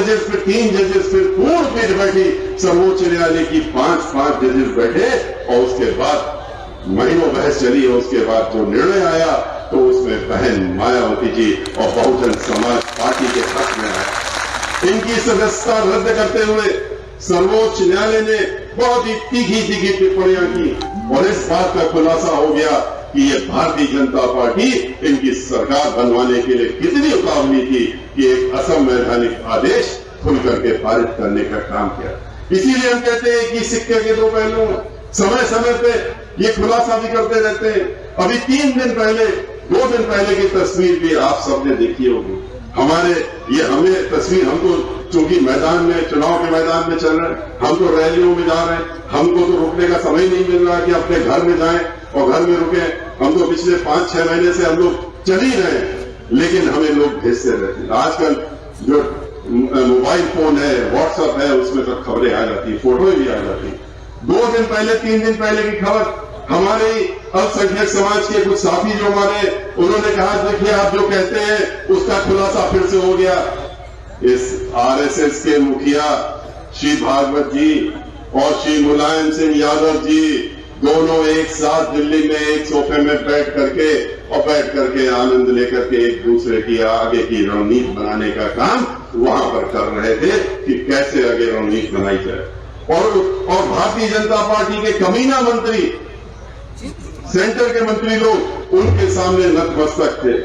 जजेस, फिर 3 जजेस, फिर पूर्ण पीठ बैठी, सर्वोच्च न्यायालय की 5 जजेस बैठे और उसके बाद महीनों बहस चली और उसके बाद जो निर्णय आया तो उसमें बहन मायावती जी और बहुजन समाज पार्टी के हक में आया। इनकी सदस्यता रद्द करते हुए सर्वोच्च न्यायालय ने बहुत ही तीखी टिप्पणियां की और इस बात का खुलासा हो गया कि ये भारतीय जनता पार्टी इनकी सरकार बनवाने के लिए कितनी उतावली थी कि एक असंवैधानिक आदेश खुल करके पारित करने का काम किया। इसीलिए हम कहते हैं कि सिक्के के 2 पहलू हैं। समय समय पे ये खुलासा भी करते रहते हैं। अभी 2 दिन पहले की तस्वीर भी आप सबने देखी होगी। हमें तस्वीर, हमको चूंकि मैदान में, चुनाव के मैदान में चल रहे हैं, हम तो रैलियों में जा रहे हैं, हमको तो रुकने का समय नहीं मिल रहा कि अपने घर में जाएं और घर में रुके। हम तो पिछले 5-6 महीने से हम लोग चल ही रहे हैं, लेकिन हमें लोग भेजते रहते हैं। आजकल जो मोबाइल फोन है, व्हाट्सएप है, उसमें तो खबरें आ जाती है, फोटो भी आ जाती है। 2 दिन पहले, 3 दिन पहले की खबर, हमारे अल्पसंख्यक समाज के कुछ साथी जो हमारे, उन्होंने कहा देखिए आप जो कहते हैं उसका खुलासा फिर से हो गया। इस आरएसएस के मुखिया श्री भागवत जी और श्री मुलायम सिंह यादव जी दोनों एक साथ दिल्ली में एक सोफे में बैठ करके आनंद लेकर के एक दूसरे की आगे की रणनीति बनाने का काम वहां पर कर रहे थे कि कैसे आगे रणनीति बनाई जाए। और भारतीय जनता पार्टी के कमीना मंत्री, सेंटर के मंत्री लोग उनके सामने नतमस्तक थे।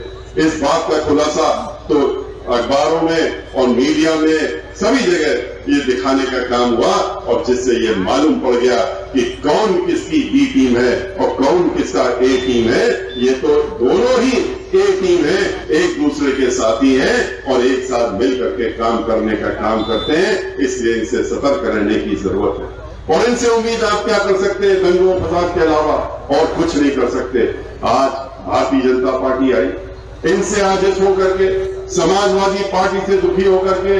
इस बात का खुलासा तो अखबारों में और मीडिया में सभी जगह ये दिखाने का काम हुआ और जिससे ये मालूम पड़ गया कि कौन किसकी बी टीम है और कौन किसका ए टीम है। ये तो दोनों ही ए टीम है, एक दूसरे के साथी हैं और एक साथ मिल करके काम करने का काम करते हैं। इसलिए इनसे सतर्क रहने की जरूरत है और इनसे उम्मीद आप क्या कर सकते हैं? दंगों फसाद के अलावा और कुछ नहीं कर सकते। आज भारतीय जनता पार्टी आई, इनसे आजिज होकर के, समाजवादी पार्टी से दुखी होकर के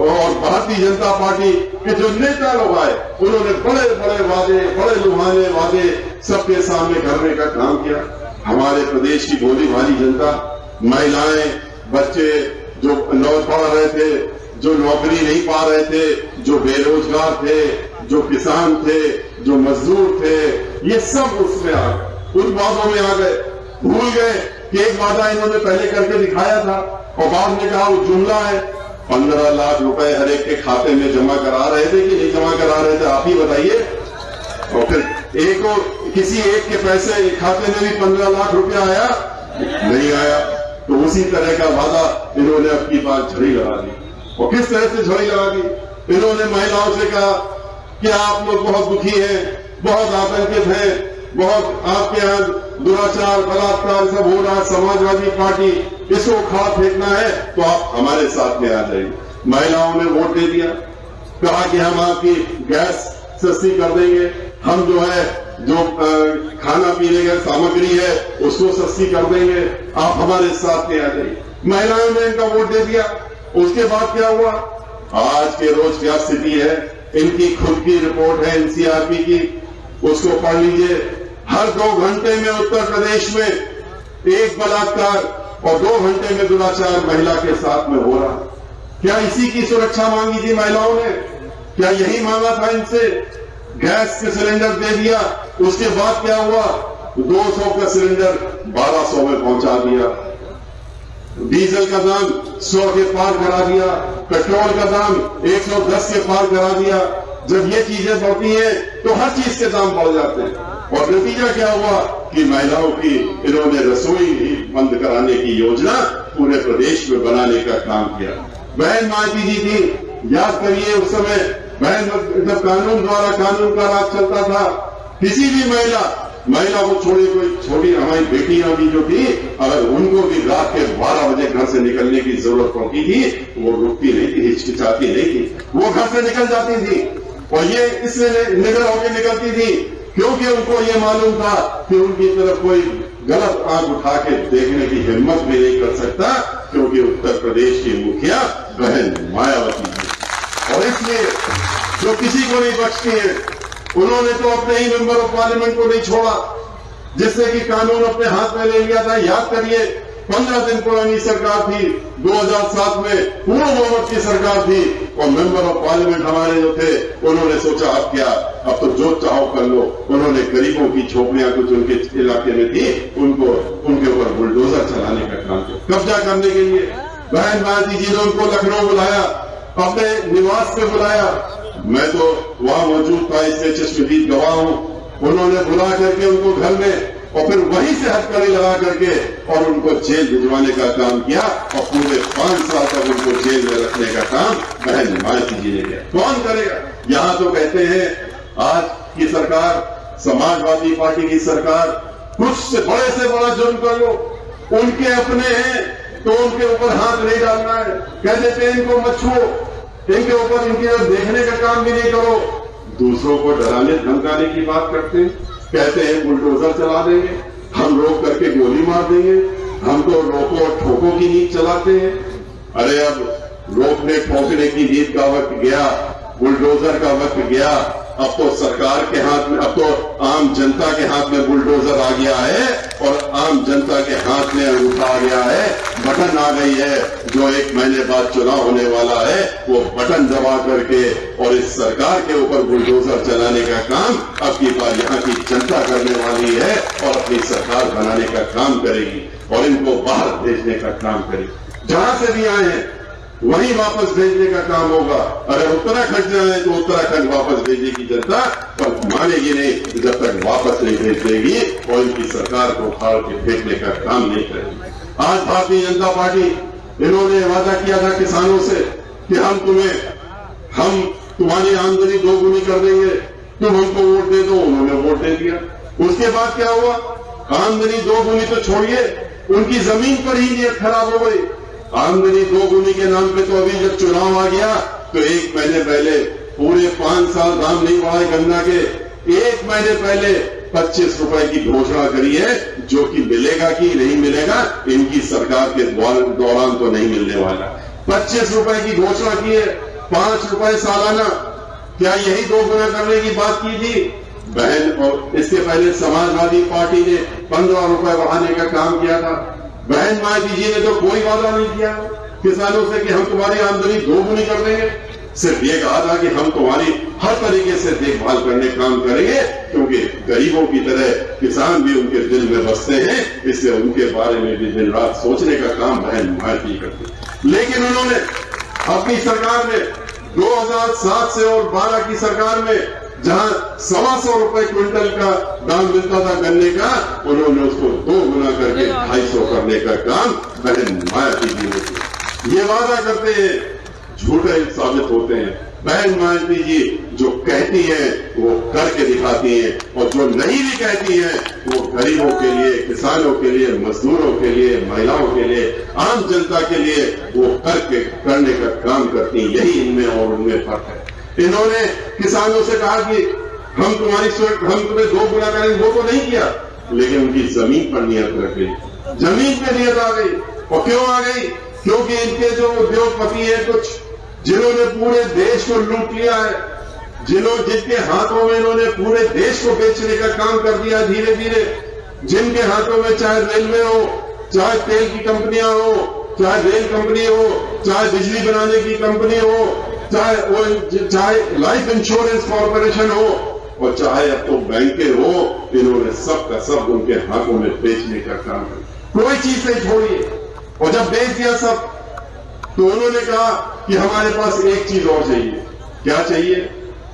और भारतीय जनता पार्टी के जो नेता लोग आए, उन्होंने बड़े बड़े वादे, बड़े लुभाने वादे सबके सामने करने का काम किया। हमारे प्रदेश की भोली भाली जनता, महिलाएं, बच्चे जो पढ़ रहे थे, जो नौकरी नहीं पा रहे थे, जो बेरोजगार थे, जो किसान थे, जो मजदूर थे, ये सब उसमें आ गए, उन वादों में आ गए। भूल गए कि एक वादा इन्होंने पहले करके दिखाया था और बाद में कहा वो जुमला है। 15 लाख रुपए हर एक के खाते में जमा करा रहे थे कि नहीं जमा करा रहे थे, आप ही बताइए। और फिर किसी एक के पैसे खाते में भी 15 लाख रुपया आया? नहीं आया। तो उसी तरह का वादा इन्होंने अपनी बात झड़ी लगा दी। और किस तरह से झड़ी लगा दी? इन्होंने महिलाओं से कहा कि आप लोग बहुत दुखी हैं, बहुत आतंकित हैं, बहुत आपके यहाँ दुराचार, बलात्कार सब हो रहा है, समाजवादी पार्टी इसको उखाड़ फेंकना है तो आप हमारे साथ में आ जाइए। महिलाओं ने वोट दे दिया, कहा कि हम आपकी गैस सस्ती कर देंगे, हम जो खाना पीने की सामग्री है उसको सस्ती कर देंगे, आप हमारे साथ में आ जाइए। महिलाओं ने इनका वोट दे दिया। उसके बाद क्या हुआ? आज के रोज क्या स्थिति है? इनकी खुद की रिपोर्ट है एनसीआरबी की, उसको पढ़ लीजिए। हर 2 घंटे में उत्तर प्रदेश में एक बलात्कार और 2 घंटे में दुराचार महिला के साथ में हो रहा। क्या इसी की सुरक्षा मांगी थी महिलाओं ने? क्या यही मांगा था इनसे? गैस के सिलेंडर दे दिया, उसके बाद क्या हुआ? 200 का सिलेंडर 1200 में पहुंचा दिया, डीजल का दाम 100 के पार करा दिया, पेट्रोल का दाम 110 के पार करा दिया। जब ये चीजें बढ़ती हैं तो हर चीज के दाम बढ़ जाते हैं और नतीजा क्या हुआ कि महिलाओं की इन्होंने रसोई ही बंद कराने की योजना पूरे प्रदेश में बनाने का काम किया। बहन मायावती जी थी, याद करिए उस समय बहन जब कानून का राज चलता था, किसी भी महिला को छोड़ी, कोई छोटी हमारी बेटियां भी जो थी, अगर उनको भी रात के 12 बजे घर से निकलने की जरूरत पड़ती थी, वो रुकती नहीं थी, हिचकिचाती नहीं थी, वो घर से निकल जाती थी। और ये इसलिए निडर होकर निकलती थी क्योंकि उनको ये मालूम था कि उनकी तरफ कोई गलत आंख उठा के देखने की हिम्मत भी नहीं कर सकता, क्योंकि उत्तर प्रदेश की मुखिया बहन मायावती है। और इसलिए जो किसी को नहीं बख्शती है, उन्होंने तो अपने ही मेंबर ऑफ पार्लियामेंट को नहीं छोड़ा, जिससे कि कानून अपने हाथ में ले लिया था। याद करिए 15 दिन पुरानी सरकार थी, 2007 में पूर्ण बहुमत की सरकार थी और मेंबर ऑफ पार्लियामेंट हमारे जो थे उन्होंने सोचा अब क्या, अब तो जो चाहो कर लो। उन्होंने गरीबों की झोपड़ियां कुछ उनके इलाके में थी, उनको उनके ऊपर बुलडोजर चलाने का काम किया, कब्जा करने के लिए। बहन मायावती जी ने उनको लखनऊ बुलाया, अपने निवास पे बुलाया। मैं तो वहां मौजूद था, इसलिए चश्मदीद गवाह हूं। उन्होंने बुला करके उनको घर में और फिर वहीं से हथकड़ी लगा करके और उनको जेल भिजवाने का काम किया और पूरे 5 साल तक उनको जेल में रखने का काम बहन मायावती जी ने किया। कौन करेगा? यहां तो कहते हैं आज की सरकार, समाजवादी पार्टी की सरकार, कुछ से बड़ा जुर्म कर लो, उनके अपने हैं तो उनके ऊपर हाथ नहीं डालना है। कह देते हैं इनको मत छुओ, इनके ऊपर इनकी तरफ देखने का काम भी नहीं करो। दूसरों को डराने धमकाने की बात करते हैं, कहते हैं बुलडोजर चला देंगे, हम रोक करके गोली मार देंगे, हम तो रोको और ठोको की नीति चलाते हैं। अरे अब रोकने ठोकने की नीति का वक्त गया, बुलडोजर का वक्त गया। अब तो सरकार के हाथ में, अब तो आम जनता के हाथ में बुलडोजर आ गया है और आम जनता के हाथ में अंगूठा आ गया है, बटन आ गई है। जो 1 महीने बाद चुनाव होने वाला है वो बटन दबा करके और इस सरकार के ऊपर बुलडोजर चलाने का काम अब की बार यहाँ की जनता करने वाली है और अपनी सरकार बनाने का काम करेगी और इनको बाहर भेजने का काम करेगी। जहां से भी आए हैं वहीं वापस भेजने का काम होगा। अगर उत्तराखंड जाए तो उत्तराखंड वापस भेजने की जनता पर मानेगी नहीं जब तक वापस नहीं भेज देगी और इनकी सरकार को उखाड़ के फेंकने का काम नहीं करेगी। आज भारतीय जनता पार्टी, इन्होंने वादा किया था किसानों से कि हम तुम्हारी आमदनी 2 गुनी कर देंगे, तुम हमको वोट दे दो। उन्होंने वोट दे दिया। उसके बाद क्या हुआ? आमदनी 2 गुनी तो छोड़िए, उनकी जमीन पर ही नीयत खराब हो गई। आमदनी 2 गुनी के नाम पे तो अभी जब चुनाव आ गया तो 1 महीने पहले पूरे 5 साल दाम नहीं बढ़ाए गन्ना के, 1 महीने पहले 25 रुपए की घोषणा करी है, जो कि मिलेगा कि नहीं मिलेगा इनकी सरकार के दौरान तो नहीं मिलने वाला। 25 रुपए की घोषणा की है, 5 रुपए सालाना। क्या यही 2 गुना करने की बात की थी बहन? और इसके पहले समाजवादी पार्टी ने 15 रुपए बढ़ाने का काम किया था। बहन मायावती जी ने तो कोई वादा नहीं किया किसानों से कि हम तुम्हारी आमदनी 2 गुनी कर देंगे। सिर्फ ये कहा था कि हम तुम्हारी हर तरीके से देखभाल करने काम करेंगे, क्योंकि गरीबों की तरह किसान भी उनके दिल में बसते हैं, इसलिए उनके बारे में भी दिन रात सोचने का काम बहन मायावती करती। लेकिन उन्होंने अपनी सरकार में 2007 से और 12 की सरकार में जहां 125 रुपए क्विंटल का दाम मिलता था गन्ने का, उन्होंने उसको 2 गुना करके 250 करने का काम बहन मायावती जी ने किया। ये वादा करते हैं, झूठे साबित होते हैं। बहन मायावती जी जो कहती हैं वो करके दिखाती हैं, और जो नहीं भी कहती हैं वो गरीबों के लिए, किसानों के लिए, मजदूरों के लिए, महिलाओं के लिए, आम जनता के लिए वो करने का काम करती हैं। यही इनमें और उनमें फर्क है। इन्होंने किसानों से कहा कि हम तुम्हें 2 गुना करेंगे, वो तो नहीं किया, लेकिन उनकी जमीन पर नियत रख गई, जमीन पे नियत आ गई। और क्यों आ गई? क्योंकि इनके जो उद्योगपति हैं कुछ, जिन्होंने पूरे देश को लूट लिया है, जिनके हाथों में इन्होंने पूरे देश को बेचने का काम कर दिया धीरे धीरे, जिनके हाथों में चाहे रेलवे हो, चाहे तेल की कंपनियां हो, चाहे रेल कंपनी हो, चाहे बिजली बनाने की कंपनी हो, चाहे लाइफ इंश्योरेंस कॉर्पोरेशन हो, और चाहे अब तो बैंकें हो, इन्होंने सब का सब उनके हाथों में बेचने का काम किया। कोई चीज नहीं छोड़ी। और जब बेच दिया सब, तो उन्होंने कहा कि हमारे पास एक चीज और चाहिए। क्या चाहिए?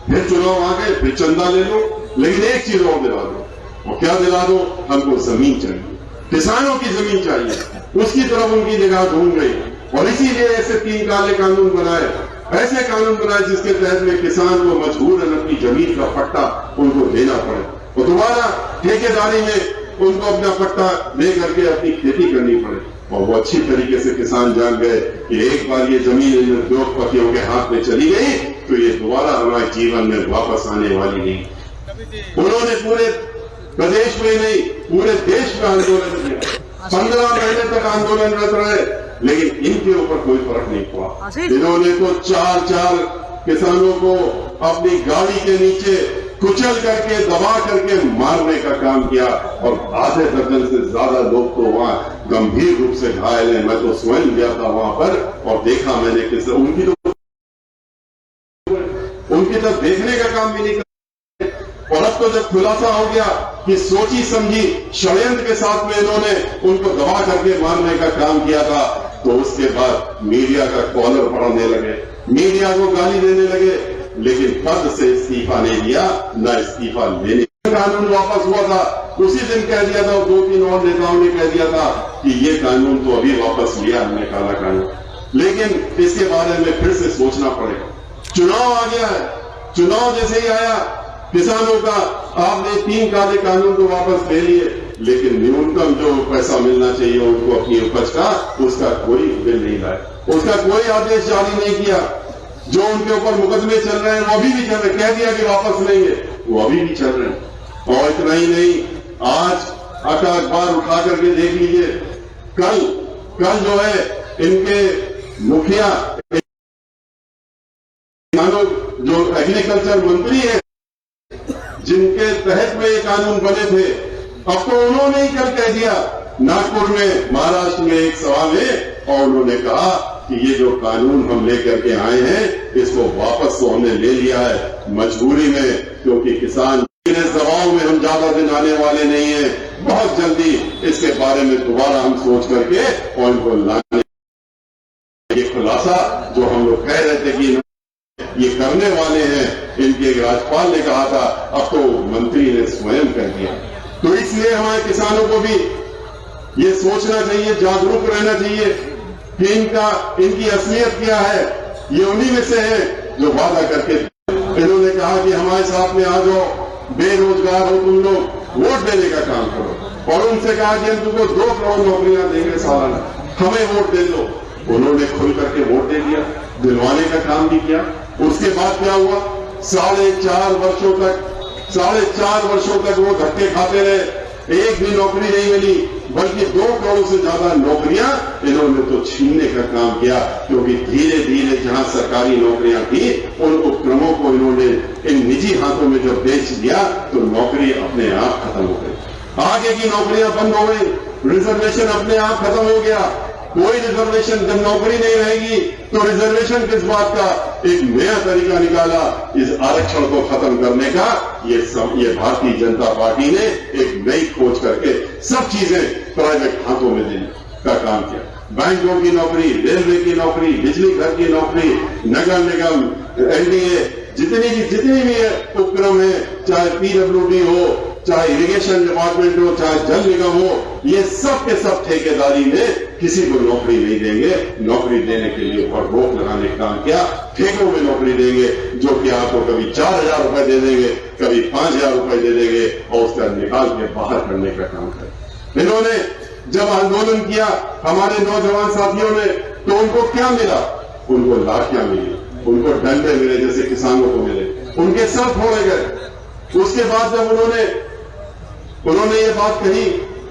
फिर चुनाव आ गए, फिर चंदा ले लो, लेकिन एक चीज और दिला दो। और क्या दिला दो? हमको जमीन चाहिए, किसानों की जमीन चाहिए। उसकी तरफ उनकी निगाह घूम गई, और इसीलिए ऐसे 3 काले कानून बनाए, ऐसे कानून बनाए जिसके तहत में किसान को मजबूरन अपनी जमीन का पट्टा उनको देना पड़े, और दोबारा ठेकेदारी में उनको अपना पट्टा दे करके अपनी खेती करनी पड़े। और वो अच्छी तरीके से किसान जान गए कि एक बार ये जमीन उद्योगपतियों के हाथ में चली गई तो ये दोबारा हमारे जीवन में वापस आने वाली नहीं। उन्होंने पूरे प्रदेश में नहीं, पूरे देश में आंदोलन किया, 15 महीने तक आंदोलनरत रहे, लेकिन इनके ऊपर कोई फर्क नहीं पड़ा। इन्होंने तो 4 किसानों को अपनी गाड़ी के नीचे कुचल करके, दबा करके मारने का काम किया, और आधे दर्जन से ज्यादा लोग तो वहां गंभीर रूप से घायल हैं। मैं तो स्वयं गया था वहां पर और देखा मैंने किस उनकी तरफ देखने का काम भी नहीं कर। और अब तो जब खुलासा हो गया कि सोची समझी षड्यंत्र के साथ में इन्होंने उनको दबा करके मारने का काम किया था, तो उसके बाद मीडिया का कॉलर पड़ने लगे, मीडिया को गाली देने लगे, लेकिन पद से इस्तीफा नहीं दिया, न इस्तीफा लेने कानून वापस हुआ था। उसी दिन कह दिया था, 2-3 और नेताओं ने कह दिया था कि ये कानून तो अभी वापस लिया हमने, काला कानून, लेकिन इसके बारे में फिर से सोचना पड़ेगा। चुनाव आ गया है, चुनाव जैसे ही आया किसानों का आपने 3 काले कानून तो वापस ले लिए, लेकिन न्यूनतम जो पैसा मिलना चाहिए उनको अपनी उपज का, उसका कोई बिल नहीं लाए, उसका कोई आदेश जारी नहीं किया। जो उनके ऊपर मुकदमे चल रहे हैं वो अभी भी चल रहे हैं, कह दिया कि वापस लेंगे, वो अभी भी चल रहे हैं। और इतना ही नहीं, आज आका अखबार उठा करके देख लीजिए, कल जो है इनके मुखिया जो एग्रीकल्चर मंत्री है, जिनके तहत में ये कानून बने थे, अब तो उन्होंने ही कल कह दिया नागपुर में, महाराष्ट्र में एक सभा में, और उन्होंने कहा कि ये जो कानून हम लेकर के आए हैं इसको वापस तो हमने ले लिया है मजबूरी में, क्योंकि किसान इस दबाव में हम ज्यादा दिन आने वाले नहीं है, बहुत जल्दी इसके बारे में दोबारा हम सोच करके और इनको लाने। ये खुलासा जो हम लोग कह रहे थे कि ये करने वाले हैं, इनके राज्यपाल ने कहा था, अब तो मंत्री ने स्वयं कर दिया। तो इसलिए हमारे किसानों को भी ये सोचना चाहिए, जागरूक रहना चाहिए कि इनकी असलियत क्या है। ये उन्हीं में से है जो वादा करके इन्होंने कहा कि हमारे साथ में आ जाओ, बेरोजगार हो तुम लोग, वोट देने का काम करो, और उनसे कहा कि हम तुमको 2 करोड़ नौकरियां देंगे सालाना, हमें वोट दे दो। उन्होंने खुल करके वोट दे दिया, दिलवाने का काम भी किया। उसके बाद क्या हुआ, 4.5 वर्षों तक वो धक्के खाते रहे, एक भी नौकरी नहीं मिली, बल्कि 2 करोड़ से ज्यादा नौकरियां इन्होंने तो छीनने का काम किया, क्योंकि धीरे धीरे जहां सरकारी नौकरियां थी उन उपक्रमों को इन्होंने इन निजी हाथों में जब बेच दिया तो नौकरी अपने आप खत्म हो गई, आगे की नौकरियां बंद हो गई, रिजर्वेशन अपने आप खत्म हो गया। कोई रिजर्वेशन, जब नौकरी नहीं रहेगी तो रिजर्वेशन किस बात का, एक नया तरीका निकाला इस आरक्षण को खत्म करने का। ये भारतीय जनता पार्टी ने एक नई खोज करके सब चीजें प्राइवेट हाथों में देने का काम किया। बैंकों की नौकरी, रेलवे की नौकरी, बिजली घर की नौकरी, नगर निगम, एनडीए, जितनी भी उपक्रम है, चाहे पीडब्ल्यूडी हो, चाहे इरिगेशन डिपार्टमेंट हो, चाहे जल निगम हो, ये सब के सब ठेकेदारी में किसी को नौकरी नहीं देंगे। नौकरी देने के लिए ऊपर रोक लगाने का काम किया, ठेकों में नौकरी देंगे, जो कि आपको कभी 4,000 रुपए दे देंगे, कभी 5,000 रुपए दे देंगे, और उसका निकाल के बाहर करने का काम करें। इन्होंने जब आंदोलन किया हमारे नौजवान साथियों ने, तो उनको क्या मिला, उनको लाठियां मिली, उनको डंडे मिले जैसे किसानों को मिले, उनके सर फोड़े गए। उसके बाद जब उन्होंने ये बात कही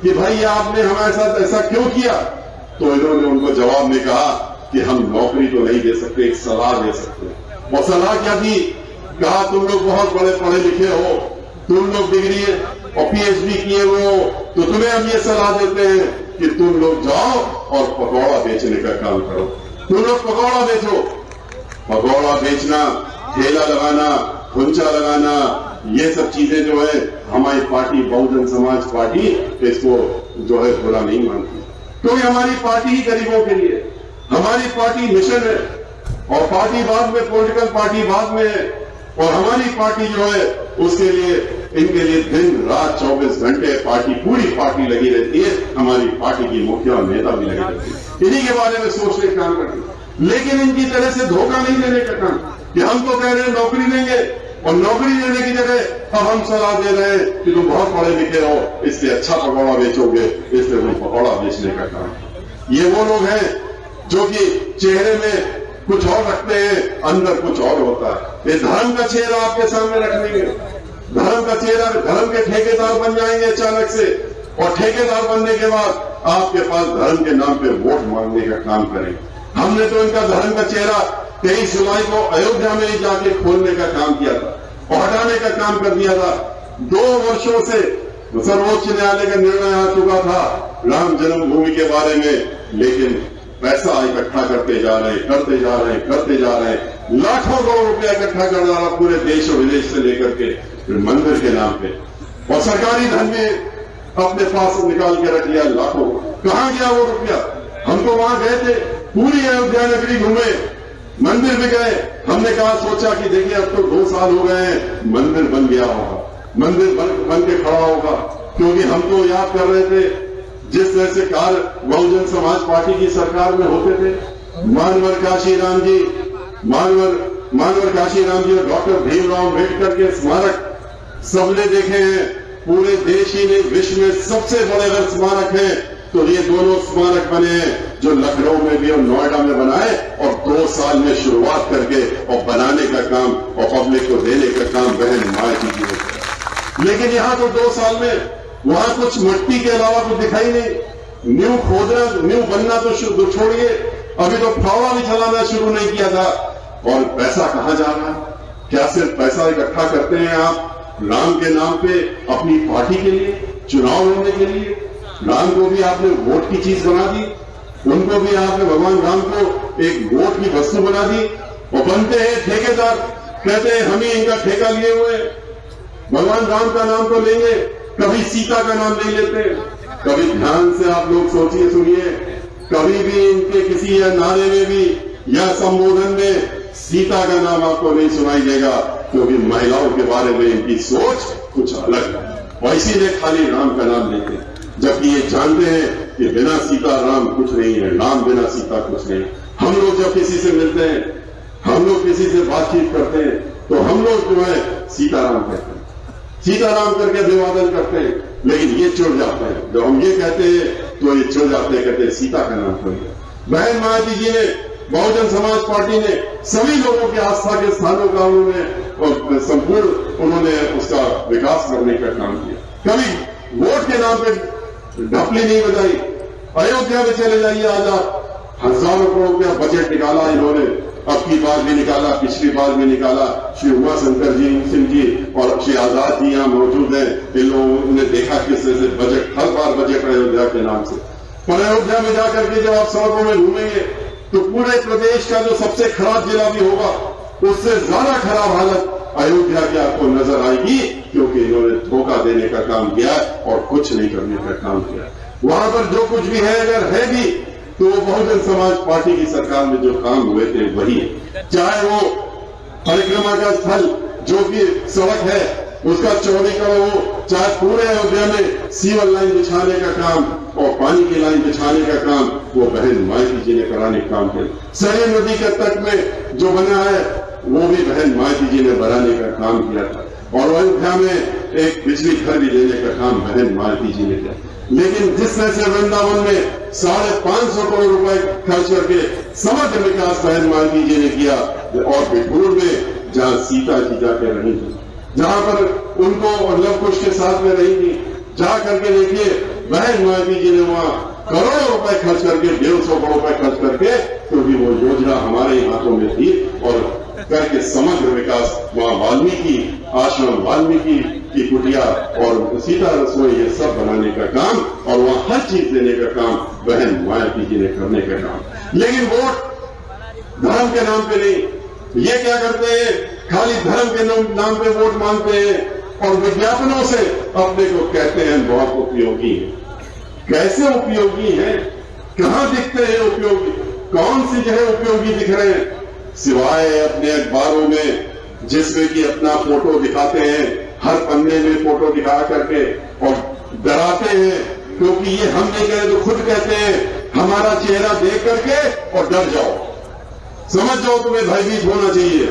कि भाई आपने हमारे साथ ऐसा क्यों किया, तो इन्होंने उनको जवाब में कहा कि हम नौकरी तो नहीं दे सकते, एक सलाह दे सकते हैं। और सलाह क्या थी, कहा तुम लोग बहुत बड़े पढ़े लिखे हो, तुम लोग डिग्री और पीएचडी किए हुए हो, तो तुम्हें हम ये सलाह देते हैं कि तुम लोग जाओ और पकौड़ा बेचने का काम करो। तुम लोग पकौड़ा बेचो, पकौड़ा बेचना, ठेला लगाना, खुंचा लगाना, ये सब चीजें जो है हमारी पार्टी बहुजन समाज पार्टी इसको जो है बुरा नहीं मानती, क्योंकि हमारी पार्टी ही गरीबों के लिए, हमारी पार्टी मिशन है, और पार्टी बाद में, पॉलिटिकल पार्टी बाद में है, और हमारी पार्टी जो है उसके लिए, इनके लिए दिन रात 24 घंटे पार्टी, पूरी पार्टी लगी रहती है। हमारी पार्टी की मुखिया और नेता भी लगे रहते हैं, इन्हीं के बारे में सोचने का काम करते हैं। लेकिन इनकी तरह से धोखा नहीं देने का काम, कि हम तो कह रहे हैं नौकरी देंगे, और नौकरी देने की जगह अब हम सलाह दे रहे हैं कि तुम बहुत पढ़े लिखे हो, इससे अच्छा पकौड़ा बेचोगे, इसलिए तुम पकौड़ा बेचने का काम। ये वो लोग हैं जो कि चेहरे में कुछ और रखते हैं, अंदर कुछ और होता है। ये धर्म का चेहरा आपके सामने रख लेंगे, धर्म का चेहरा, धर्म के ठेकेदार बन जाएंगे अचानक से, और ठेकेदार बनने के बाद आपके पास धर्म के नाम पे वोट मांगने का काम करेंगे। हमने तो इनका धर्म का चेहरा 23 जुलाई को अयोध्या में ही जाके खोलने का काम किया था और हटाने का काम कर दिया था। 2 वर्षों से सर्वोच्च न्यायालय का निर्णय आ चुका था राम जन्मभूमि के बारे में, लेकिन पैसा इकट्ठा करते जा रहे हैं, लाखों करोड़ रुपया इकट्ठा कर रहा पूरे देश और विदेश से लेकर के मंदिर के नाम पे, और सरकारी धन में अपने पास निकाल के रख लिया लाखों। कहां गया वो रुपया? हम तो वहां गए थे, पूरी अयोध्या नगरी घूमे, मंदिर भी गए। हमने कहा सोचा कि देखिए अब तो 2 साल हो गए हैं, मंदिर बन गया होगा, मंदिर बन के खड़ा होगा, क्योंकि हम तो याद कर रहे थे जिस तरह से कार्य बहुजन समाज पार्टी की सरकार में होते थे। मानवर काशीराम जी और डॉक्टर भीमराव अम्बेडकर के स्मारक सबने देखे हैं, पूरे देश ही ने विश्व में सबसे बड़े अगर स्मारक है तो ये दोनों स्मारक बने हैं, जो लखनऊ में भी और नोएडा में बनाए, और 2 साल में शुरुआत करके और बनाने का काम और पब्लिक को देने का काम बहन मायावती जी ने किया। लेकिन यहां तो 2 साल में वहां कुछ मिट्टी के अलावा कुछ दिखाई नहीं। न्यू खोदना, न्यू बनना तो छोड़िए, अभी तो फावड़ा भी चलाना शुरू नहीं किया था। और पैसा कहां जा रहा है? क्या सिर्फ पैसा इकट्ठा करते हैं आप राम के नाम पे अपनी पार्टी के लिए, चुनाव लड़ने के लिए? राम को भी आपने वोट की चीज बना दी, उनको भी आपने भगवान राम को एक वोट की वस्तु बना दी, और बनते हैं ठेकेदार, कहते हैं हम ही इनका ठेका लिए हुए। भगवान राम का नाम तो लेंगे, कभी सीता का नाम नहीं लेते। कभी ध्यान से आप लोग सोचिए, सुनिए, कभी भी इनके किसी या नारे में भी या संबोधन में सीता का नाम आपको नहीं सुनाई देगा, क्योंकि महिलाओं के बारे में इनकी सोच कुछ अलग है, और इसीलिए खाली राम का नाम लेते हैं, जबकि ये जानते हैं कि बिना सीता राम कुछ नहीं है, राम बिना सीता कुछ नहीं। हम लोग जब किसी से मिलते हैं, हम लोग किसी से बातचीत करते हैं, तो हम लोग जो है सीताराम कहते हैं, सीताराम करके अभिवादन करते हैं, लेकिन ये चिढ़ जाते हैं जब हम ये कहते हैं, तो ये चिढ़ जाते हैं, कहते हैं सीता का नाम करिए। बहन मायावती जी ने, बहुजन समाज पार्टी ने सभी लोगों के आस्था के स्थानों का उन्होंने संपूर्ण उन्होंने उसका विकास करने का काम किया। कभी वोट के नाम पे ढपली नहीं बजाई। अयोध्या में चले जाइए, आज आप हजारों करोड़ रुपया बजट निकाला इन्होंने, अब की बार भी निकाला, पिछली बार भी निकाला। श्री उमाशंकर जी सिंह जी और श्री आजाद जी यहाँ मौजूद हैं, इन लोगों ने देखा किस तरह से बजट, हर बार बजट अयोध्या के नाम से। पर अयोध्या में जाकर के जब आप सड़कों में घूमेंगे तो पूरे प्रदेश का जो सबसे खराब जिला भी होगा, उससे ज्यादा खराब हालत अयोध्या की आपको नजर आएगी, क्योंकि इन्होंने धोखा देने का काम किया और कुछ नहीं करने का काम किया। वहां पर जो कुछ भी है, अगर है भी, तो वो बहुजन समाज पार्टी की सरकार में जो काम हुए थे वही है। चाहे वो परिक्रमा का स्थल जो कि सड़क है उसका चौड़ीकरण हो, चाहे पूरे अयोध्या में सीवर लाइन बिछाने का काम और पानी की लाइन बिछाने का काम वो बहन मायावती जी ने कराने का काम किया। सरयू नदी के तट में जो बना है वो भी बहन मायावती जी ने बनाने का काम किया था, और अयोध्या में एक बिजली घर भी देने का काम बहन मायावती जी ने किया। लेकिन जिस तरह से वृंदावन में 550 करोड़ रुपए खर्च करके समग्र विकास बहन मायावती जी ने किया, और बिठूर में जहां सीता जी जाकर रही थी, जहां पर उनको और लव कुश के साथ में रही थी, जा करके देखिए बहन मायावती जी ने वहां करोड़ों रुपए खर्च करके, 150 करोड़ रुपए खर्च करके, क्योंकि वो योजना हमारे हाथों में थी, और करके समग्र विकास वहां वाल्मीकि आश्रम, वाल्मीकि की कुटिया और सीता रसोई, ये सब बनाने का काम और वहां हर चीज देने का काम बहन मायावती जी ने करने का काम। लेकिन वोट धर्म के नाम पे नहीं, ये क्या करते हैं, खाली धर्म के नाम पे वोट मांगते हैं और विज्ञापनों से अपने को कहते हैं बहुत उपयोगी है। कैसे उपयोगी है, कहां दिखते हैं उपयोगी, कौन सी जगह उपयोगी दिख रहे हैं, सिवाय अपने अखबारों में जिसमें कि अपना फोटो दिखाते हैं, हर पन्ने में फोटो दिखा करके और डराते हैं, क्योंकि ये हम नहीं कह रहे तो खुद कहते हैं हमारा चेहरा देख करके और डर जाओ, समझ जाओ तुम्हें भयभीत होना चाहिए।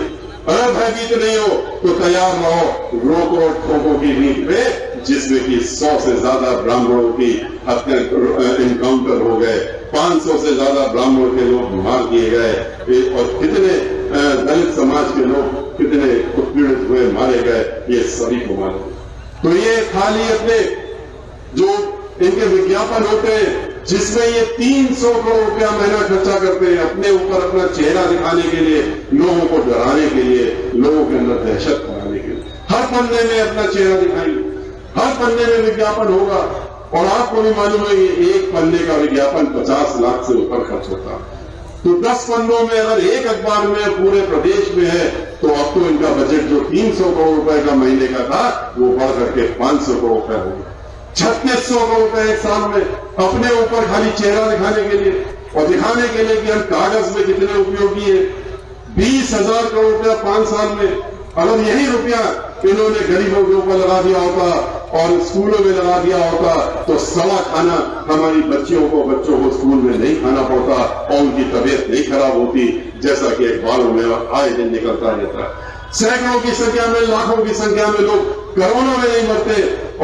अगर भयभीत नहीं हो तो तैयार रहो रोको ठोको की नींद पे, जिसमें कि 100 से ज्यादा ब्राह्मणों की हत्या इनकाउंटर हो गए, 500 से ज्यादा ब्राह्मणों के लोग मार दिए गए, और कितने दलित समाज के लोग कितने उत्पीड़ित हुए, मारे गए, ये सभी को मालूम। तो ये खाली अपने जो इनके विज्ञापन होते हैं जिसमें ये 300 करोड़ रुपया महीना खर्चा करते हैं अपने ऊपर अपना चेहरा दिखाने के लिए, लोगों को डराने के लिए, लोगों के अंदर दहशत फैलाने के लिए, हर पन्ने में अपना चेहरा दिखाएंगे, हर पन्ने में विज्ञापन होगा। और आपको भी मालूम है कि एक पन्ने का विज्ञापन 50 लाख से ऊपर खर्च होता है। तो 10 पन्नों में अगर एक अखबार में पूरे प्रदेश में है, तो अब तो इनका बजट जो 300 करोड़ रुपए का महीने का था, वो बढ़ करके 500 करोड़ रुपए हो गया। 3600 करोड़ रुपए एक साल में अपने ऊपर खाली चेहरा दिखाने के लिए और दिखाने के लिए कि हम कागज में कितने उपयोगी है। 20,000 करोड़ रुपया 5 साल में। अगर यही रुपया इन्होंने गरीबों के ऊपर लगा दिया होता और स्कूलों में लगा दिया होता, तो सवा खाना हमारी बच्चों को स्कूल में नहीं खाना पड़ता और उनकी तबीयत नहीं खराब होती, जैसा कि अखबारों में आए दिन निकलता रहता है। सैकड़ों की संख्या में, लाखों की संख्या में लोग कोरोना में नहीं मरते,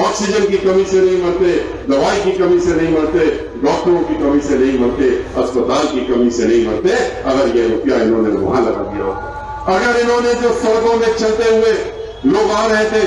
ऑक्सीजन की कमी से नहीं मरते, दवाई की कमी से नहीं मरते, डॉक्टरों की कमी से नहीं मरते, अस्पताल की कमी से नहीं मरते, अगर ये रुपया इन्होंने वहां लगा दिया होता। अगर इन्होंने जो सड़कों में चलते हुए लोग आ रहे थे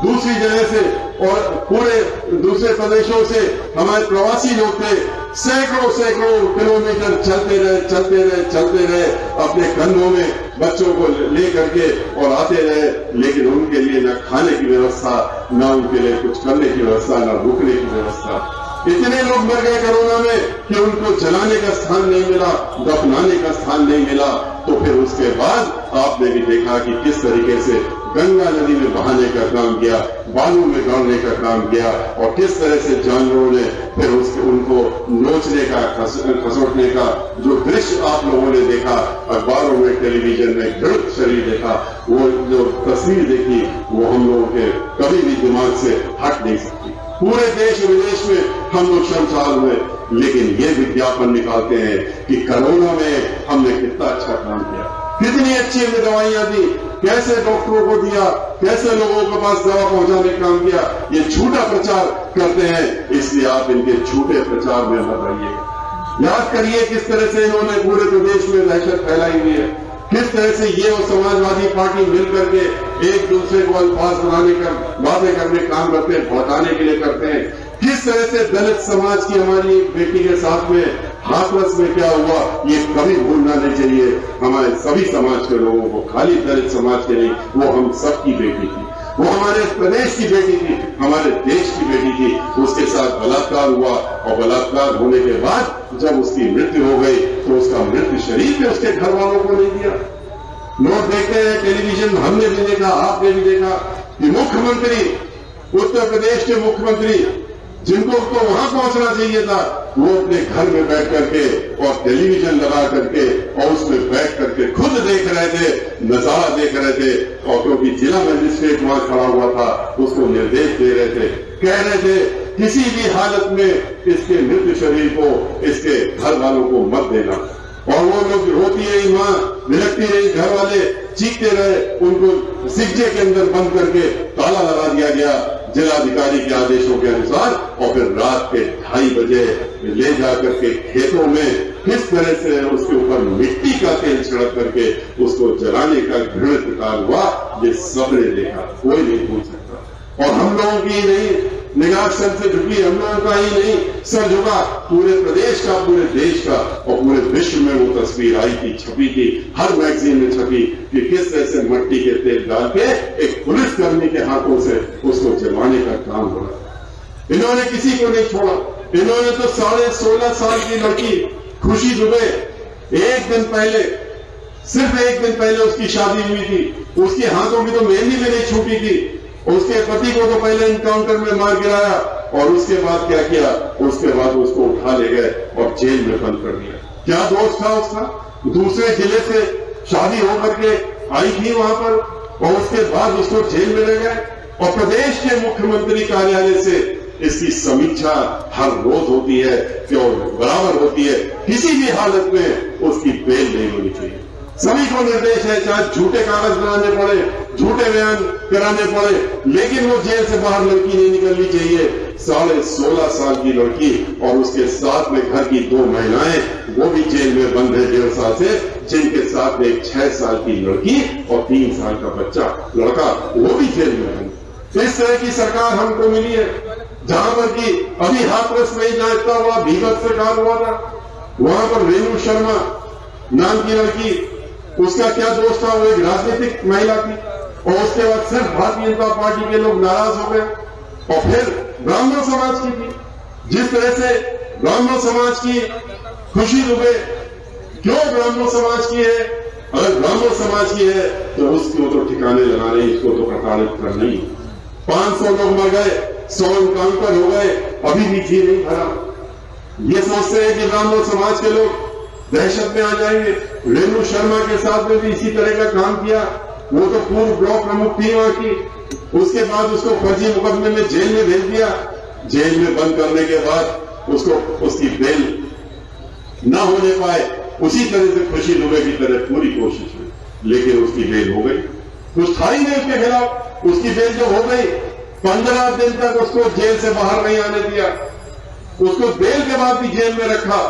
दूसरी जगह से और पूरे दूसरे प्रदेशों से, हमारे प्रवासी लोग थे, सैकड़ों किलोमीटर चलते रहे अपने कंधों में बच्चों को ले करके और आते रहे, लेकिन उनके लिए न खाने की व्यवस्था, न उनके लिए कुछ करने की व्यवस्था, न रुकने की व्यवस्था। इतने लोग मर गए कोरोना में कि उनको जलाने का स्थान नहीं मिला, दफनाने का स्थान नहीं मिला। तो फिर उसके बाद आपने भी देखा कि किस तरीके से गंगा नदी में बहाने का काम किया, बालू में गाड़ने का काम किया और किस तरह से जानवरों ने फिर उनको नोचने का, खसोटने का जो दृश्य आप लोगों ने देखा, अखबारों में, टेलीविजन में, घृत शरीर देखा, वो जो तस्वीर देखी, वो हम लोगों के कभी भी दिमाग से हट नहीं सकती। पूरे देश विदेश में हम लोग शर्मसार हुए, लेकिन ये विज्ञापन निकालते हैं कि कोरोना में हमने कितना अच्छा काम किया, कितनी अच्छी हमने दवाइयां दी, कैसे डॉक्टरों को दिया, कैसे लोगों के पास दवा पहुंचाने का काम किया। ये झूठा प्रचार करते हैं, इसलिए आप इनके झूठे प्रचार में मत आइएगा। याद करिए किस तरह से इन्होंने पूरे प्रदेश में दहशत फैलाई हुई है, किस तरह से ये और समाजवादी पार्टी मिलकर के एक दूसरे को अल्फाज बनाने का, बातें करने काम करते हैं, भड़काने के लिए करते हैं। किस तरह से दलित समाज की हमारी एक बेटी के साथ में हाथरस में क्या हुआ, ये कभी भूलना नहीं चाहिए। हमारे सभी समाज के लोगों को, खाली दलित समाज के नहीं, वो हम सबकी बेटी थी, वो हमारे प्रदेश की बेटी थी, हमारे देश की बेटी थी। उसके साथ बलात्कार हुआ और बलात्कार होने के बाद जब उसकी मृत्यु हो गई, तो उसका मृत्यु शरीर पे उसके घर वालों को नहीं दिया। लोग देखते हैं टेलीविजन, हमने भी देखा, आपने भी देखा कि मुख्यमंत्री, उत्तर प्रदेश के मुख्यमंत्री, जिनको तो वहां पहुंचना चाहिए था, वो अपने घर में बैठ करके और टेलीविजन लगा करके और उसमें बैठ करके खुद देख रहे थे, नजारा देख रहे थे। और क्योंकि जिला मजिस्ट्रेट वहां खड़ा हुआ था, उसको निर्देश दे रहे थे, कह रहे थे किसी भी हालत में इसके मृत शरीर को, इसके घर वालों को मत देना। और वो लोग रोती रही, मां विलकती रही, घर वाले चीखते रहे, उनको सिक्जे के अंदर बंद करके ताला लगा दिया गया जिलाधिकारी के आदेशों के अनुसार। और फिर रात के 2:30 बजे ले जाकर के खेतों में किस तरह से उसके ऊपर मिट्टी का तेल छिड़क करके उसको जलाने का घृणित कार्य हुआ, ये सबने देखा, कोई नहीं भूल सकता। और हम लोगों की नहीं निगाह सर से झुकी, हम लोगों का ही नहीं सर झुका, पूरे प्रदेश का, पूरे देश का और पूरे विश्व में वो तस्वीर आई थी, छपी थी, हर मैगजीन में छपी कि किस तरह से मिट्टी के तेल डाल के एक पुलिसकर्मी के हाथों से उसको जलाने का काम हो रहा। इन्होंने किसी को नहीं छोड़ा। इन्होंने तो 16.5 साल की लड़की खुशी दुबे, एक दिन पहले, सिर्फ एक दिन पहले उसकी शादी हुई थी, उसके हाथों की तो मेहंदी में नहीं छूटी थी। उसके पति को तो पहले इनकाउंटर में मार गिराया और उसके बाद क्या किया, उसके बाद उसको उठा ले गए और जेल में बंद कर दिया। क्या दोष था उसका? दूसरे जिले से शादी होकर के आई थी वहां पर और उसके बाद उसको जेल में ले गए। और प्रदेश के मुख्यमंत्री कार्यालय से इसकी समीक्षा हर रोज होती है कि और बराबर होती है, किसी भी हालत में उसकी बेल नहीं होनी चाहिए। सभी को निर्देश है, चाहे झूठे कागज बनाने पड़े, झूठे बयान कराने पड़े, लेकिन वो जेल से बाहर लड़की नहीं निकलनी चाहिए। 16.5 साल की लड़की और उसके साथ में घर की 2 महिलाएं, वो भी जेल में बंद है 1.5 साल से, जिनके साथ में एक 6 साल की लड़की और 3 साल का बच्चा, लड़का, वो भी जेल में बंद। इस तरह की सरकार हमको मिली है, जहां पर कि अभी हाथरस में ही जानता हुआ भीभत्स कांड हुआ था, वहां पर रेणु शर्मा नाम की लड़की, उसका क्या दोष था? वो एक राजनीतिक महिला थी और उसके बाद सिर्फ भारतीय जनता पार्टी के लोग नाराज हो गए और फिर ब्राह्मण समाज की भी, जिस तरह से ब्राह्मण समाज की खुशी दुबे क्यों ब्राह्मण समाज की है, अगर ब्राह्मण समाज की है तो उसको तो ठिकाने लगाने, इसको तो प्रताड़ित करना ही। 500 लोग मर गए, 100 एनकाउंटर हो गए, अभी भी जी नहीं भरा। ये सोचते हैं कि ब्राह्मण समाज के लोग दहशत में आ जाएंगे। रेणु शर्मा के साथ में भी इसी तरह का काम किया। वो तो पूर्व ब्लॉक प्रमुख थी वहां की, उसके बाद उसको फर्जी मुकदमे में जेल में भेज दिया। जेल में बंद करने के बाद उसको उसकी बेल न होने पाए, उसी तरह से खुशी दुबे की तरह पूरी कोशिश हुई, लेकिन उसकी बेल हो गई। कुछ था ही नहीं उसके खिलाफ। उसकी बेल जो हो गई, 15 दिन तक उसको जेल से बाहर नहीं आने दिया। उसको बेल के बाद भी जेल में रखा,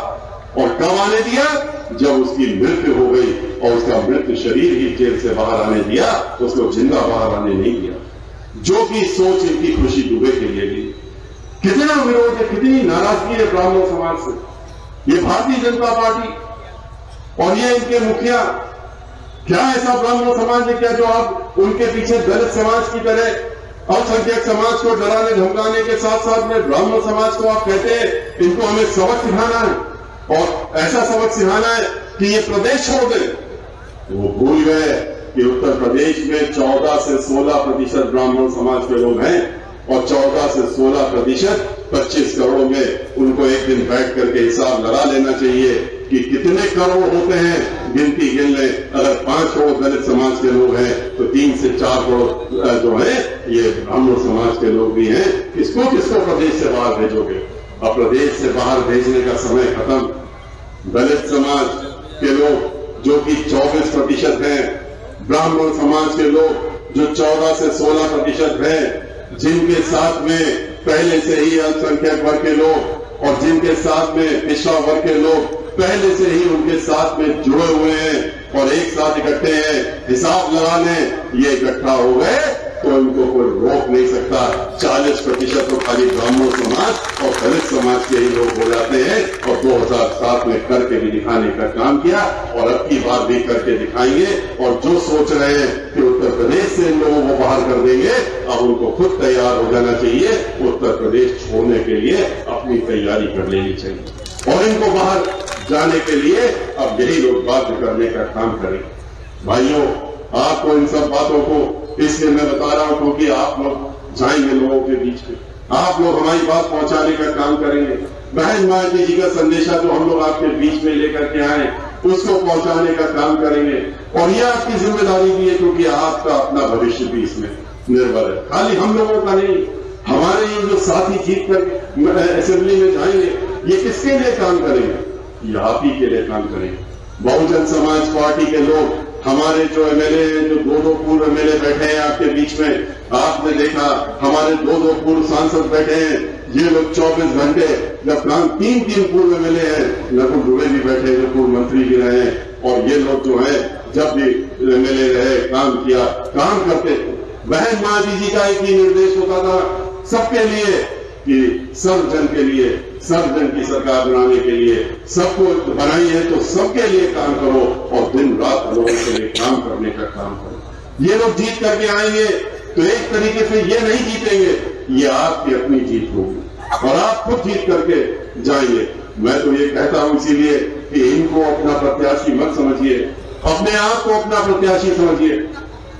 और कब आने दिया, जब उसकी मृत्यु हो गई और उसका मृत्यु शरीर ही जेल से बाहर आने दिया, उसको जिंदा बाहर आने नहीं दिया। जो कि सोच इनकी खुशी दुबे के लिए भी। कितना विरोध है, कितनी नाराजगी है ब्राह्मण समाज से। ये भारतीय जनता पार्टी और ये इनके मुखिया, क्या ऐसा ब्राह्मण समाज है क्या जो आप उनके पीछे दलित समाज की तरह अल्पसंख्यक समाज को डराने धमकाने के साथ साथ में ब्राह्मण समाज को आप कहते हैं इनको हमें सबक सिखाना है, और ऐसा सबक सिखाना है कि ये प्रदेश छोड़ दें। वो भूल गए कि उत्तर प्रदेश में 14 से 16% ब्राह्मण समाज के लोग हैं, और 14 से 16% 25 करोड़ में उनको एक दिन बैठ करके हिसाब लगा लेना चाहिए कि कितने करोड़ होते हैं, गिनती गिन ले। अगर 5 करोड़ दलित समाज के लोग हैं तो 3 से 4 करोड़ जो है ये ब्राह्मण समाज के लोग भी हैं। किसको किसको प्रदेश से बाहर भेजोगे? अब प्रदेश से बाहर भेजने का समय खत्म। दलित समाज के लोग जो कि 24% हैं, ब्राह्मण समाज के लोग जो 14 से 16% हैं, जिनके साथ में पहले से ही अल्पसंख्यक वर्ग के लोग और जिनके साथ में पिछड़ा वर्ग के लोग पहले से ही उनके साथ में जुड़े हुए हैं और एक साथ इकट्ठे हैं, हिसाब लगाने ये इकट्ठा हो गए तो इनको कोई रोक नहीं सकता। 40% तो खाली ब्राह्मण समाज और दलित समाज के ही लोग हो जाते हैं, और 2007 में करके भी दिखाने का काम किया, और अब की बार भी करके दिखाएंगे। और जो सोच रहे हैं कि उत्तर प्रदेश से इन लोगों को बाहर कर देंगे, अब उनको खुद तैयार हो जाना चाहिए। उत्तर प्रदेश छोड़ने के लिए अपनी तैयारी कर लेनी चाहिए, और इनको बाहर जाने के लिए अब यही लोग बाध्य करने का काम करेंगे। भाइयों, आपको इन सब बातों को इसलिए मैं बता रहा हूं क्योंकि आप लोग जाएंगे लोगों के बीच में, आप लोग हमारी बात पहुंचाने का काम करेंगे। बहन मायावती जी का संदेशा जो हम लोग आपके बीच में लेकर के आए, उसको पहुंचाने का काम करेंगे। और यह आपकी जिम्मेदारी भी है, क्योंकि आपका अपना भविष्य भी इसमें निर्भर है, खाली हम लोगों का नहीं। हमारे ये जो साथी जीत कर असेंबली में जाएंगे, ये किसके लिए काम करेंगे? ये आप ही के लिए काम करेंगे। बहुजन समाज पार्टी के लोग, हमारे जो एमएलए हैं, जो 2 पूर्व एमएलए बैठे हैं आपके बीच में, आपने देखा हमारे 2 पूर्व सांसद बैठे हैं। ये लोग 24 घंटे जब काम 3 पूर्व एमएलए हैं, नकुल दुबे भी बैठे, जो पूर्व मंत्री भी रहे, और ये लोग जो है जब भी एमएलए रहे काम किया, काम करते थे। बहन मायावती जी का एक ही निर्देश होता था सबके लिए कि सब जन के लिए, सब जन की सरकार बनाने के लिए, सबको बनाई है तो सबके लिए काम करो, और दिन रात लोगों के लिए काम करने का काम करो। ये लोग जीत करके आएंगे तो एक तरीके से ये नहीं जीतेंगे, ये आपकी अपनी जीत होगी, और आप खुद जीत करके जाएंगे। मैं तो ये कहता हूं इसीलिए कि इनको अपना प्रत्याशी मत समझिए, अपने आप को अपना प्रत्याशी समझिए।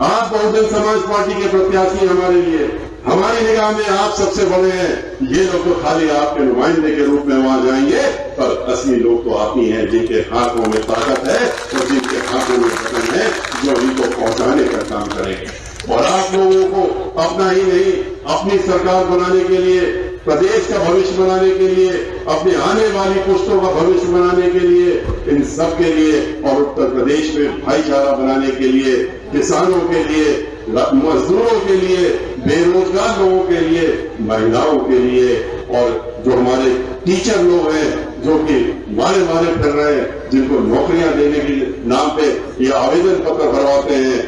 आप बहुजन समाज पार्टी के प्रत्याशी हमारे लिए, हमारी निगाह में आप सबसे बड़े हैं। ये लोग तो खाली आपके नुमाइंदे के रूप में वहां जाएंगे, पर असली लोग तो आप ही हैं, जिनके हाथों में ताकत है और जिनके हाथों में बटन है, जो इनको पहुंचाने का काम करेंगे। और आप लोगों को अपना ही नहीं, अपनी सरकार बनाने के लिए, प्रदेश का भविष्य बनाने के लिए, अपने आने वाली पुश्तों का भविष्य बनाने के लिए, इन सब के लिए, और उत्तर प्रदेश में भाईचारा बनाने के लिए, किसानों के लिए, मजदूरों के लिए, बेरोजगार लोगों के लिए, महिलाओं के लिए, और जो हमारे टीचर लोग हैं जो कि मारे फिर रहे हैं, जिनको नौकरियां देने के नाम पे ये आवेदन पत्र भरवाते हैं,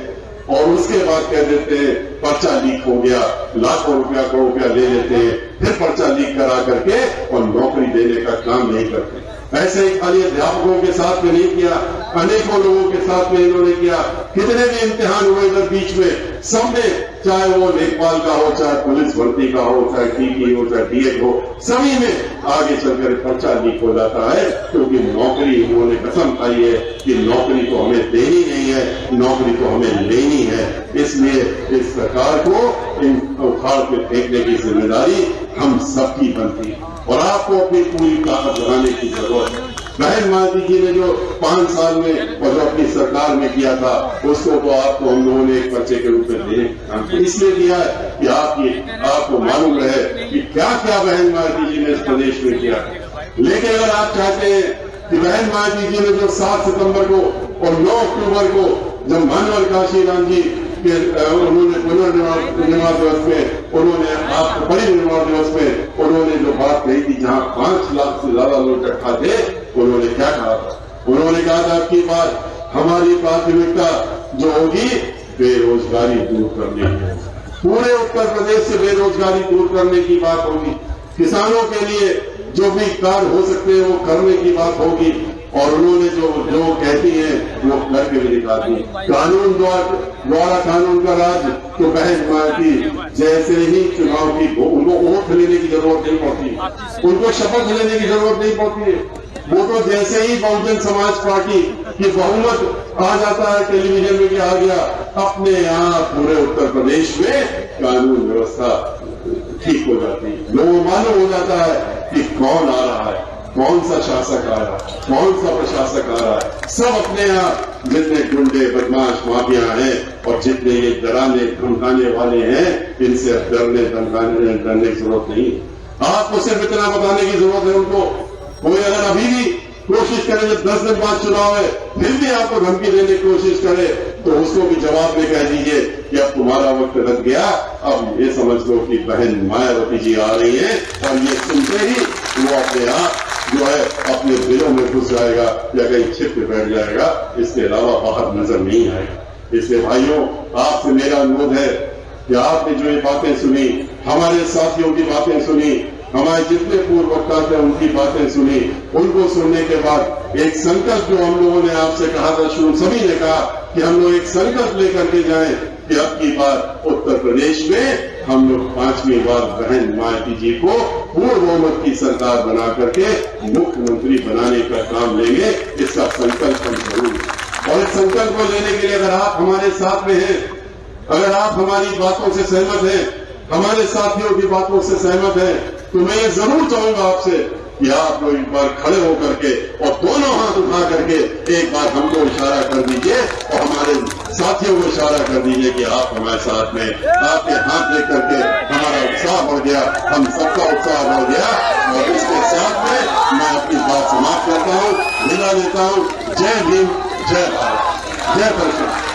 और उसके बाद कह देते हैं पर्चा लीक हो गया, लाखों रुपया करोड़ रुपया ले लेते हैं, फिर पर्चा लीक करा करके और नौकरी देने का काम नहीं करते। ऐसे ही खाली अध्यापकों के साथ में नहीं किया, अनेकों लोगों के साथ में इन्होंने किया। कितने भी इम्तिहान हुए इधर बीच में, सब में, चाहे वो लेखपाल का हो, चाहे पुलिस भर्ती का हो, चाहे टीटी हो, चाहे डीएड हो, सभी में आगे चलकर पर्चा लीक हो जाता है, क्योंकि नौकरी उन्होंने कसम खाई है कि नौकरी तो हमें देनी नहीं है, नौकरी तो हमें लेनी है। इसलिए इस सरकार को इन उखाड़ के फेंकने की जिम्मेदारी हम सबकी बनती है और आपको अपनी पूरी ताकत लगाने की जरूरत है। बहन मायावती जी ने जो 5 साल में और जो अपनी सरकार में किया था, उसको तो आपको हम लोगों ने एक पर्चे के रूप में देने इसलिए दिया है कि आपको मालूम रहे कि क्या क्या बहन मायावती जी ने इस प्रदेश में किया। लेकिन अगर आप चाहते हैं कि बहन मायावती जी ने जो 7 सितंबर को और 9 अक्टूबर को जब मानवर काशीराम जी के उन्होंने पुनर्निर्माण दिवस में, उन्होंने आप परिनिर्माण दिवस में उन्होंने जो बात कही थी, जहां 5 लाख से ज्यादा लोग इकट्ठा थे, उन्होंने क्या कहा था? उन्होंने कहा था कि बात हमारी प्राथमिकता जो होगी बेरोजगारी दूर करने की, पूरे उत्तर प्रदेश से बेरोजगारी दूर करने की बात होगी, किसानों के लिए जो भी कार्य हो सकते हैं वो करने की बात होगी। और उन्होंने जो कहती है वो करके भी दिखा दी। कानून द्वारा कानून का राज, तो बहन मायावती जैसे ही चुनाव की उनको वोट लेने की जरूरत नहीं पड़ती, उनको शपथ लेने की जरूरत नहीं पड़ती है। वो तो जैसे ही बहुजन समाज पार्टी की बहुमत आ जाता है टेलीविजन में, आ गया, अपने आप पूरे उत्तर प्रदेश में कानून व्यवस्था ठीक हो जाती है। लोगों मालूम हो जाता है कि कौन आ रहा है, कौन सा शासक आ रहा है, कौन सा प्रशासक आ रहा है। सब अपने आप, जितने गुंडे बदमाश माफिया हैं और जितने ये डराने धमकाने वाले हैं, इनसे डरने की जरूरत नहीं। आपको सिर्फ इतना बताने की जरूरत है उनको। कोई अगर अभी भी कोशिश करे, जब 10 दिन बाद चुनाव है, फिर भी आपको धमकी देने की कोशिश करे, तो उसको भी जवाब में कह दीजिए कि अब तुम्हारा वक्त लग गया, अब ये समझ लो कि बहन मायावती जी आ रही है। और ये सुनते ही वो अपने आप जो है अपने दिलों में घुस जाएगा या कहीं छिप के बैठ जाएगा, इसके अलावा बाहर नजर नहीं आएगा। इसलिए भाइयों, आपसे मेरा अनुरोध है कि आपने जो ये बातें सुनी, हमारे साथियों की बातें सुनी, हमारे जितने पूर्व वक्ता थे उनकी बातें सुनी, उनको सुनने के बाद एक संकल्प जो हम लोगों ने आपसे कहा था, शुरू सभी ने कहा कि हम लोग एक संकल्प लेकर के जाएं कि अब की बार उत्तर प्रदेश में हम लोग 5वीं बार बहन मायावती जी को पूर्ण बहुमत की सरकार बना करके मुख्यमंत्री बनाने का काम लेंगे। इसका संकल्प हम जरूर। और इस संकल्प को लेने के लिए अगर आप हमारे साथ में हैं, अगर आप हमारी बातों से सहमत हैं, हमारे साथियों की बातों से सहमत हैं, तो मैं ये जरूर चाहूंगा आपसे कि आप लोग एक बार खड़े होकर के और दोनों हाथ उठा करके एक बार हमको इशारा कर दीजिए और हमारे साथियों को इशारा कर दीजिए कि आप हमारे साथ में। आपके हाथ देख करके हमारा उत्साह बढ़ गया, हम सबका उत्साह बढ़ गया। और इसके साथ में मैं अपनी बात समाप्त करता हूँ, विदा लेता हूँ। जय भीम, जय भारत, जय परिषद।